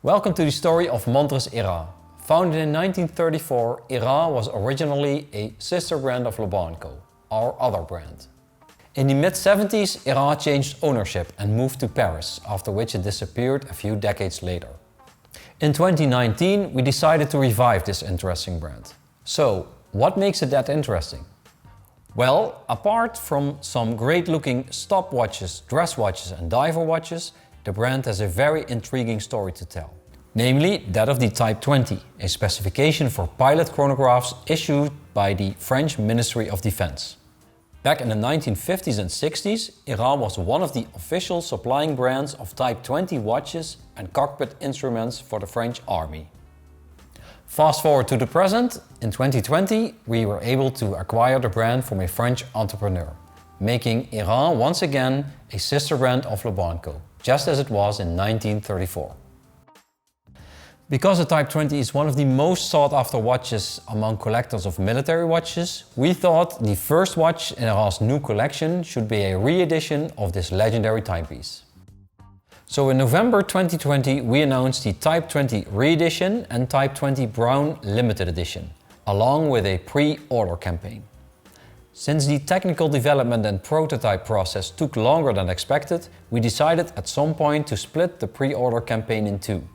Welcome to the story of Montres Airain. Founded in 1934, Airain was originally a sister brand of Le Bon Co, our other brand. In the mid-70s, Airain changed ownership and moved to Paris, after which it disappeared a few decades later. In 2019, we decided to revive this interesting brand. So, what makes it that interesting? Well, apart from some great-looking stopwatches, dress watches and diver watches, the brand has a very intriguing story to tell. Namely, that of the Type 20, a specification for pilot chronographs issued by the French Ministry of Defense. Back in the 1950s and 60s, Airain was one of the official supplying brands of Type 20 watches and cockpit instruments for the French Army. Fast forward to the present, in 2020 we were able to acquire the brand from a French entrepreneur, making Airain once again a sister brand of Le Bon Co, just as it was in 1934. Because the Type 20 is one of the most sought after watches among collectors of military watches, we thought the first watch in Airain's new collection should be a re-edition of this legendary timepiece. So in November 2020 we announced the Type 20 re-edition and Type 20 Brown Limited Edition, along with a pre-order campaign. Since the technical development and prototype process took longer than expected, we decided at some point to split the pre-order campaign in two.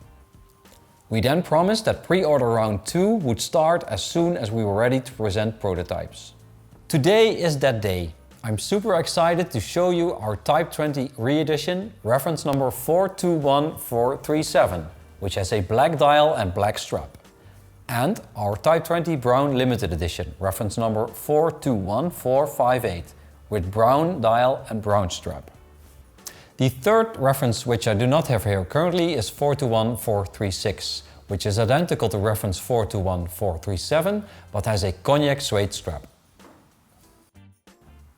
We then promised that pre-order round 2 would start as soon as we were ready to present prototypes. Today is that day. I'm super excited to show you our Type 20 re-edition, reference number 421437, which has a black dial and black strap. And our Type 20 Brown Limited Edition, reference number 421458, with brown dial and brown strap. The third reference, which I do not have here currently, is 421436, which is identical to reference 421437, but has a cognac suede strap.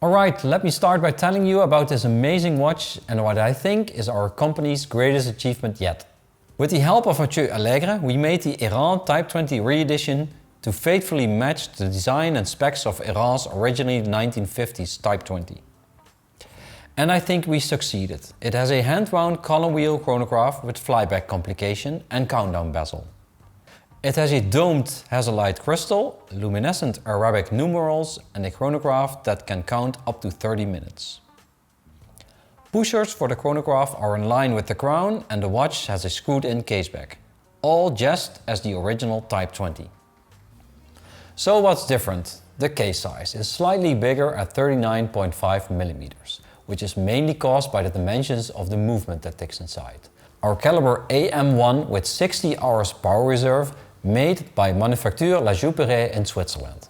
Alright, let me start by telling you about this amazing watch and what I think is our company's greatest achievement yet. With the help of Mathieu Allègre, we made the Airain Type 20 re-edition to faithfully match the design and specs of Airain's originally 1950s Type 20. And I think we succeeded. It has a hand-wound column wheel chronograph with flyback complication and countdown bezel. It has a domed hazellite crystal, luminescent Arabic numerals and a chronograph that can count up to 30 minutes. Pushers for the chronograph are in line with the crown and the watch has a screwed-in caseback, all just as the original Type 20. So what's different? The case size is slightly bigger at 39.5 mm, which is mainly caused by the dimensions of the movement that takes inside. Our caliber AM1 with 60 hours power reserve, made by Manufacture La Jouperet in Switzerland.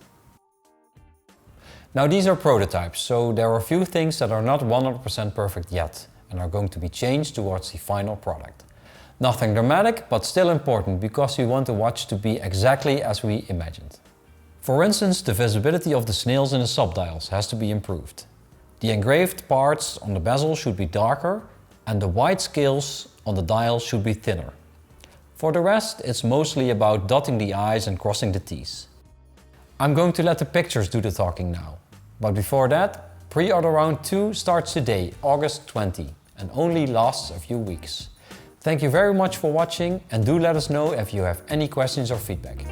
Now these are prototypes, so there are a few things that are not 100% perfect yet and are going to be changed towards the final product. Nothing dramatic, but still important because we want the watch to be exactly as we imagined. For instance, the visibility of the snails in the subdials has to be improved. The engraved parts on the bezel should be darker and the white scales on the dial should be thinner. For the rest, it's mostly about dotting the I's and crossing the T's. I'm going to let the pictures do the talking now. But before that, pre-order round 2 starts today, August 20, and only lasts a few weeks. Thank you very much for watching and do let us know if you have any questions or feedback.